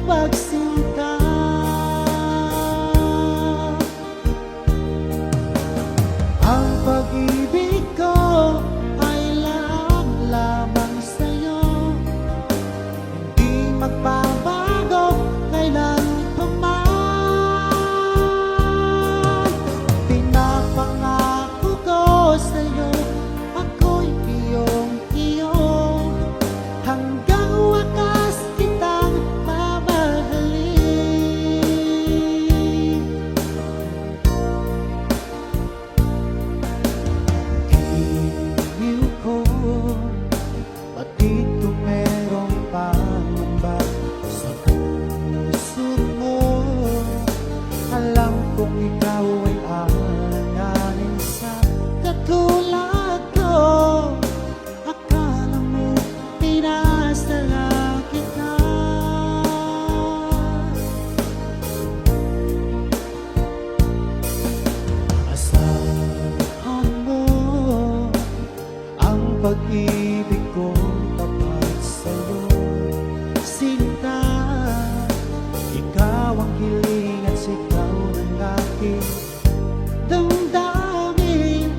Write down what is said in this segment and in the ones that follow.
napagsinta. Ang pag-ibig ko ay lahat lamang sa'yo, hindi magbabago kailan pa man. Pinapangako ko sa'yo, ako'y iyong-iyo, hanggang wakas kitang mamahalin. Iniw ko, batid kung merong pangamba sa puso mo. Alam kong ikaw ay alanganin sa katulad ko. Akala mo pinasala kita. Asahan mo ang pag-ibig ko tapat sa'yo, sinta. Ikaw ang hiling at sigaw ng aking damdamin.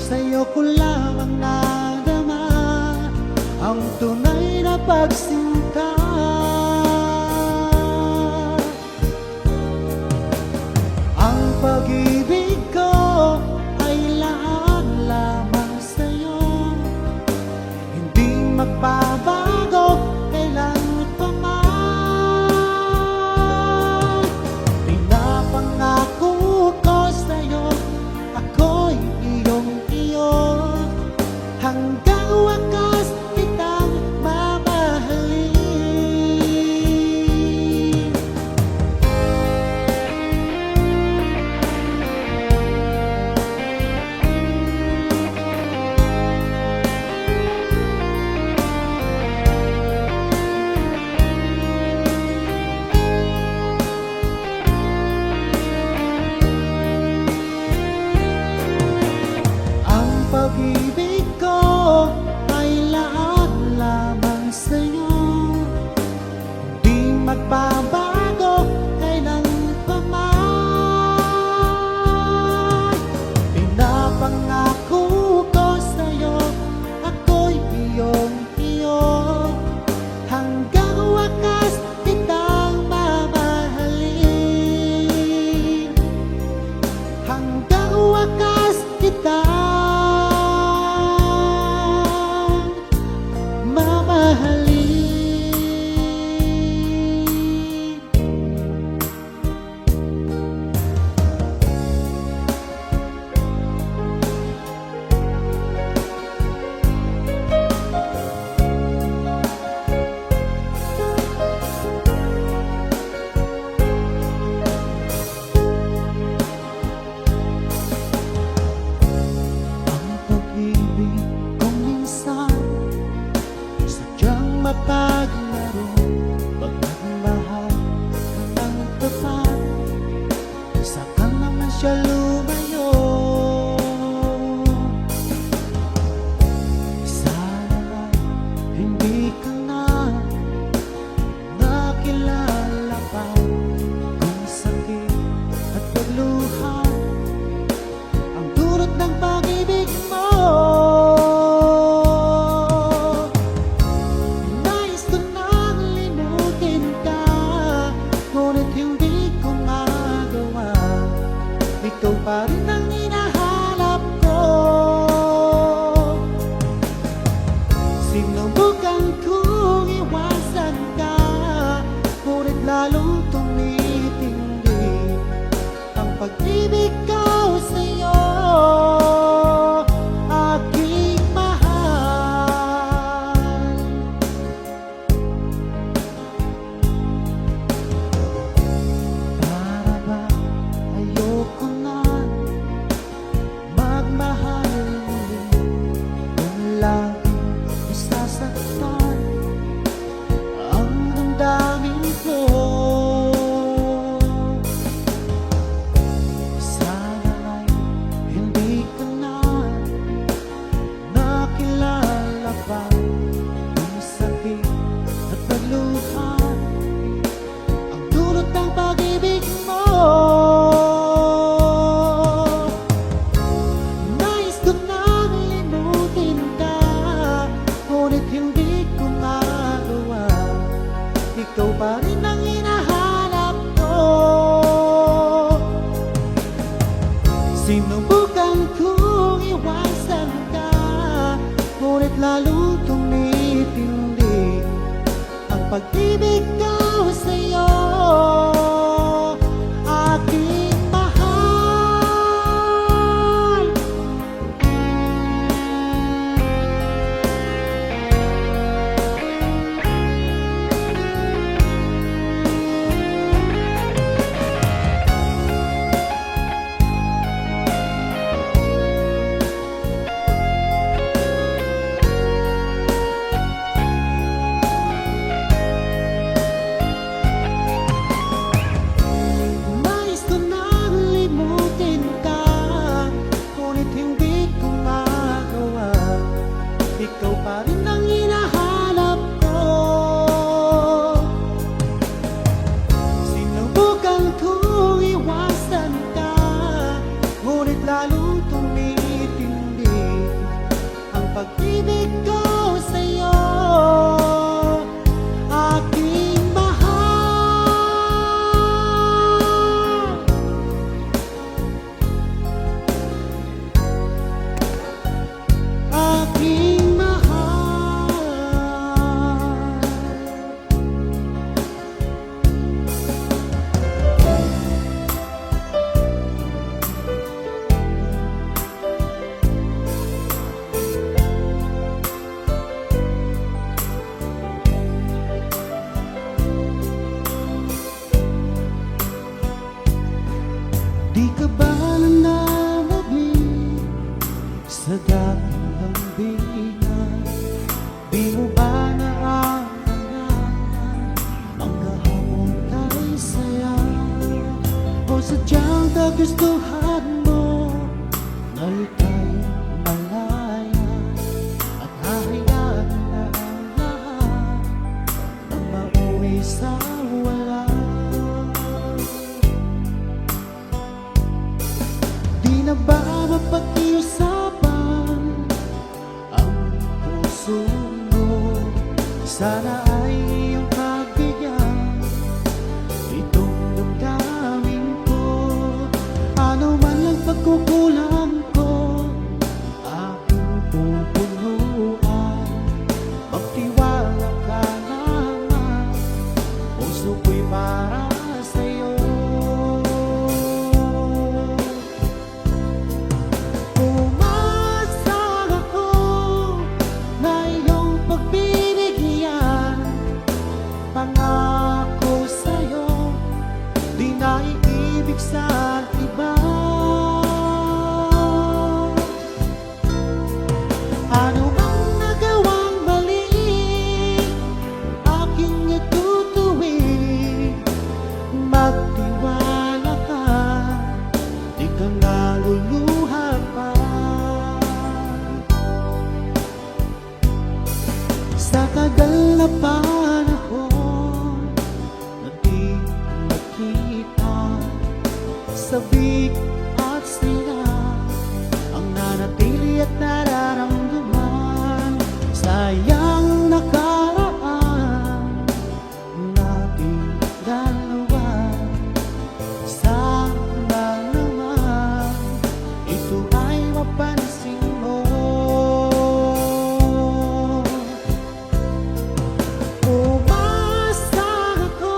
Sa'yo ko lamang nadama ang tunay na pagsinta. Ang pag-ibig ko ay lahat lamang sa'yo, hindi magbabago kailan pa man. Pinapangako ko sa'yo, ako'y iyong-iyo, hanggang wakas kitang mamahalin. Ang pag-ibig ko ay lahat lamang sa'yo, di magbabago kailan pa man. Pinapangako ko sa'yo, ako'y iyong-iyo, hanggang wakas kitang mamahalin. Hanggang wakas kitang mamahalin. ikaw pa rin ang hinahanap ko. Sinubukan kong iwasan ka, ngunit lalong tumitindi ang pag-ibig ko sa'yo, aking mahal. Nais ko nang limutin ka, ngunit hindi ko magawa. Ikaw pa rin ang hinahanap ko. Sinubukan kong iwasan ka, ngunit lalong tumitindi ang pag-ibig ko sa'yo, aking mahal. Aking mahal. Di ka ba nananabik sa dating lambingan? Di mo ba naaalangan ang kahapon kay saya? O sadyang kagustuhan mo na ika'y malaya at hahayaan na ang lahat na mauwi sa wala? Di na ba mapag-iusapan ang puso mo? Sana ay iyong pagbigyan itong damdamin ko. Ano man lang pagkukulang ko, aking pupunuan. Magtiwala ka naman, puso ko'y para sa'yo. Umasang ako na iyong pagbibigyan. Pangako sa'yo, di na iibig sa iba. Ano mang nagawang mali, aking itutuwid. Magtiwala ka, di ka naluluha pa. Sa tagal na panahon na di nakita, sabik at saya ang nanatili at nararamdaman. Sayang nakaraan nating dalawa. Sana naman ito ay mapansin mo. Umasang ako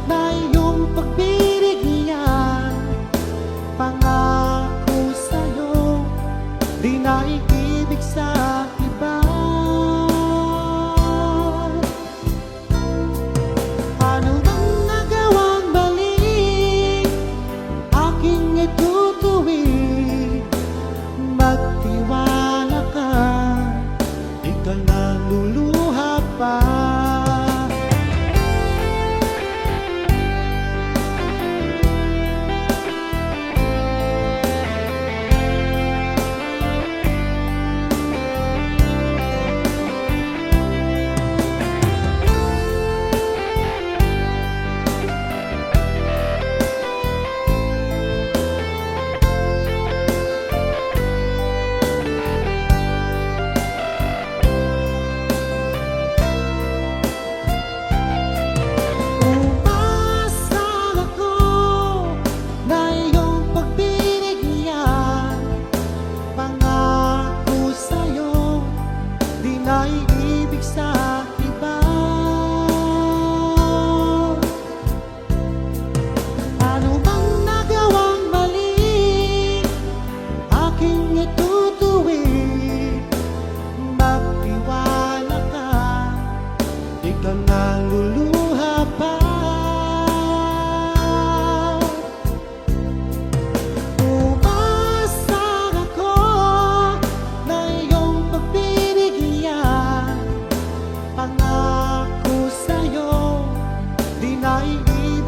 na iyong pagbibigyan. Pangako sa'yo, di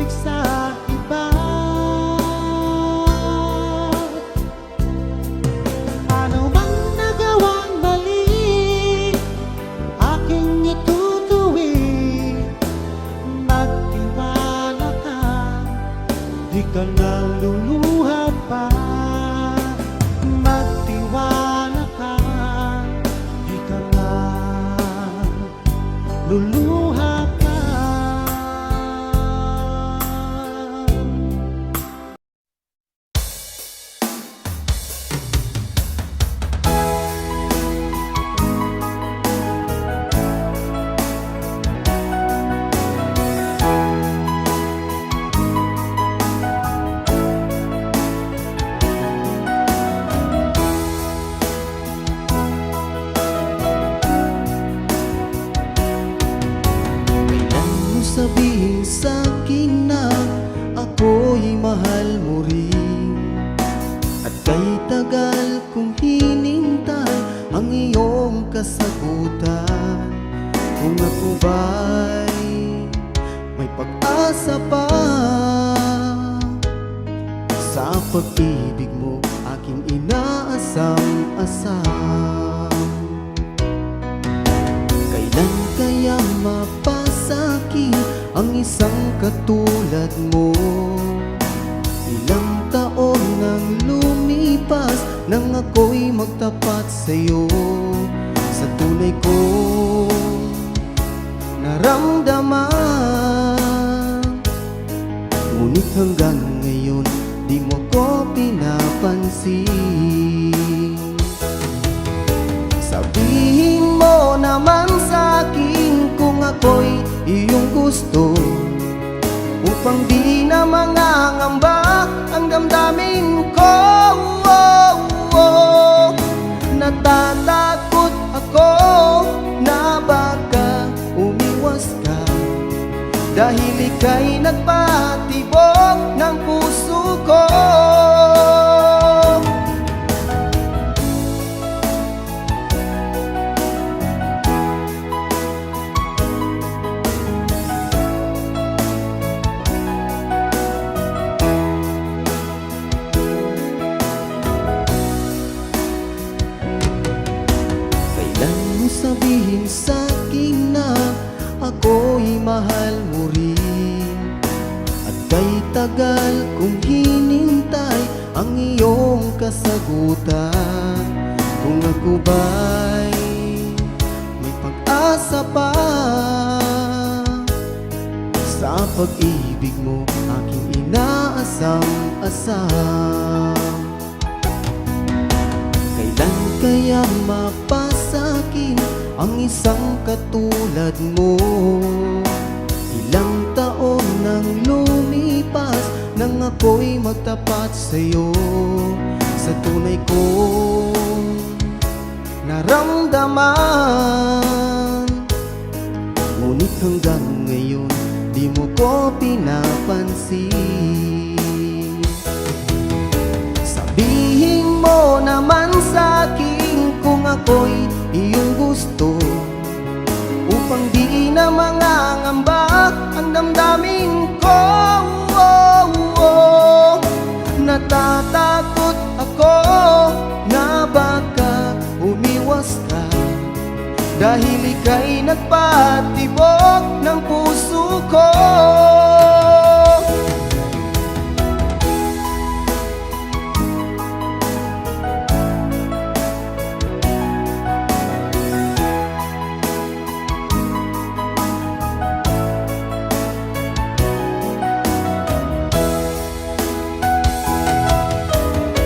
umibig sa iba. Ano bang nagawang mali? Aking itutuwi. Magtiwala ka, di ka naluluha pa. Magtiwala ka, di ka na luluha pa. Kailan mo sabihin sa'kin na ako'y mahal mo rin? At kay tagal kong hinintay ang iyong kasagutan. Kung ako ba'y may pag-asa pa sa pag-ibig mo, aking inaasam-asam. Kailan kaya mapasakin ang isang katulad mo? Ilang taon nang lumipas nang ako'y magtapat sa'yo. Sa tunay kong naramdaman, ngunit hanggang ngayon di mo ko pinapansin. Sabihin mo naman sa'kin kung ako'y iyong gusto, upang di na mangangamba ang damdamin ko. Natatakot ako na baka umiwas ka, dahil ika'y nagpatibok ng puso ko. Kailan mo sabihin sa'kin na ako'y mahal mo rin? At kay tagal kong hinintay ang iyong kasagutan. Kung ako ba'y may pag-asa pa sa pag-ibig mo, aking inaasam-asam. Kailan kaya mapasakin ang isang katulad mo? Ilang taon nang lumipas nang ako'y magtapat sa'yo. Sa tunay kong naramdaman, ngunit hanggang ngayon di mo ko pinapansin. Sabihin mo naman sa'kin kung ako'y iyong gusto, upang di na mangangamba ang damdamin ko. Natatakot ako na baka umiwas ka, dahil ika'y nagpatibok ng puso ko.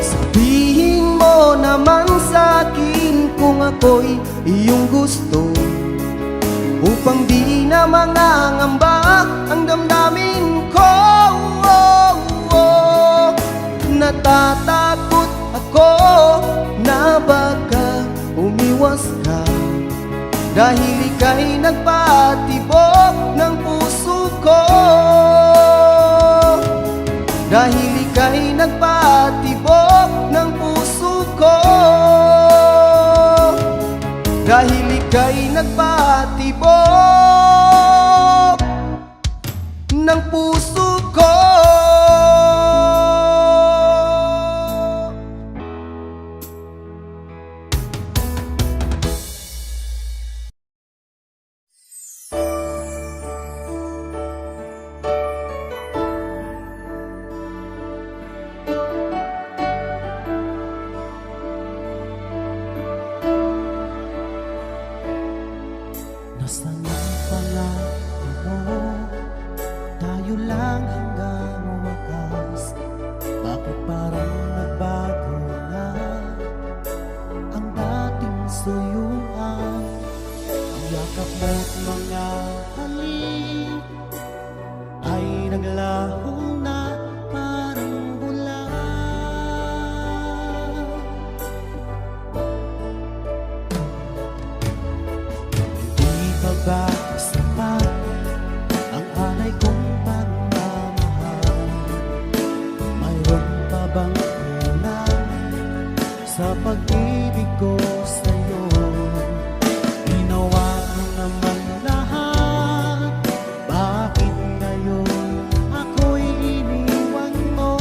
Sabihin mo naman sa'kin kung ako'y iyong gusto, upang di na mangangamba ang damdamin ko. Natatakot ako na baka umiwas ka, dahil ika'y nagpatibok ng puso ko. Dahil ika'y nagpatibok ng puso ko. Dahil ika'y nagpatibok ng puso ko. naglaho na parang bula. Di pa ba sapat ang alay kong pagmamahal? Mayroon pa bang kulang sa pag-ibig ko sa'yo? Ginawa mo naman lahat, bakit ngayon ako'y iniwan mo?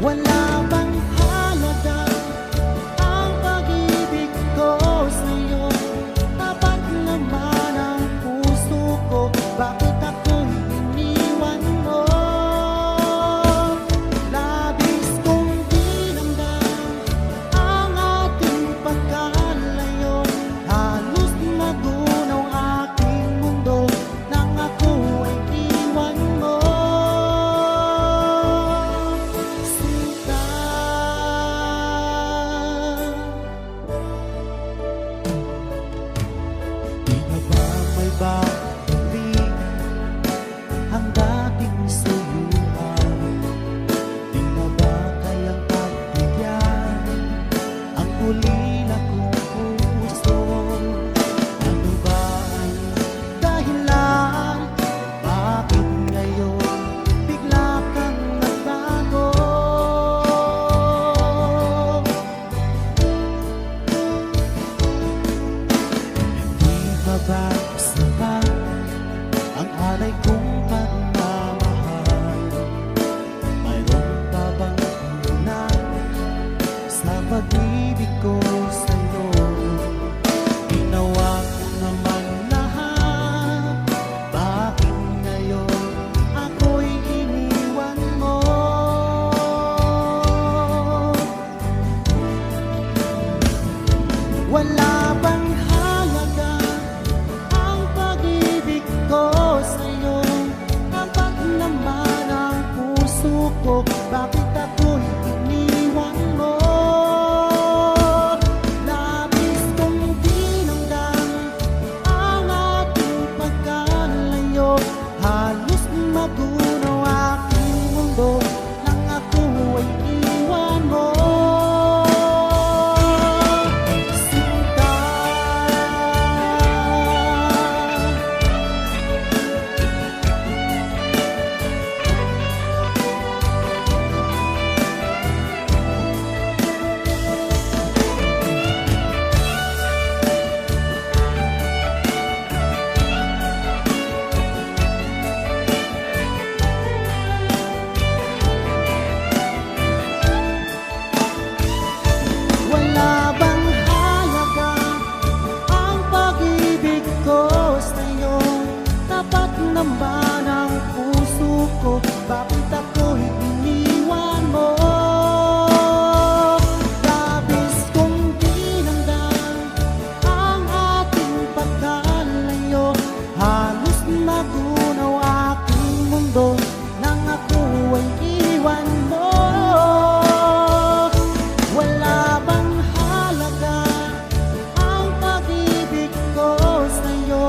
Wala bang halaga ang pag-ibig ko sa'yo? Tapat naman ang puso ko, bakit ako'y iniwan mo? Labis kong dinamdam ang ating pagkalayo, halos magunaw aking mundo nang ako ay iwan mo. Sinta, di na ba may babalik ang dating suyuan? Di na ba kayang pagbigyan ang ulila kong puso? Ano ba ang dahilan? Bakit ngayon bigla kang nagbago? Di pa ba sapat ang alay kong pagmamahal? Mayroon pa bang kulang sa pag-ibig ko sa'yo? Ginawa ko naman lahat, bakit ngayon ako'y iniwan mo? Wala bang halaga ang pag-ibig ko sa'yo? Tapat naman ang puso ko, bakit ako'y iniwan mo? Labis kong dinamdam ang ating pagkalayo, halos magunaw aking mundo nang ako ay iwan mo. Sinta, wala bang halaga ang pag-ibig ko sa'yo? Tapat naman ang puso ko, bakit ako'y iniwan mo? Labis kong dinamdam ang ating pagkalayo, halos magunaw aking mundo nang ako ay iwan mo. Wala bang halaga ang pag-ibig ko sa'yo?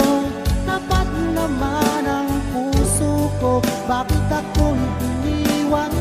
Tapat naman ang puso ko, bakit ako'y iniwan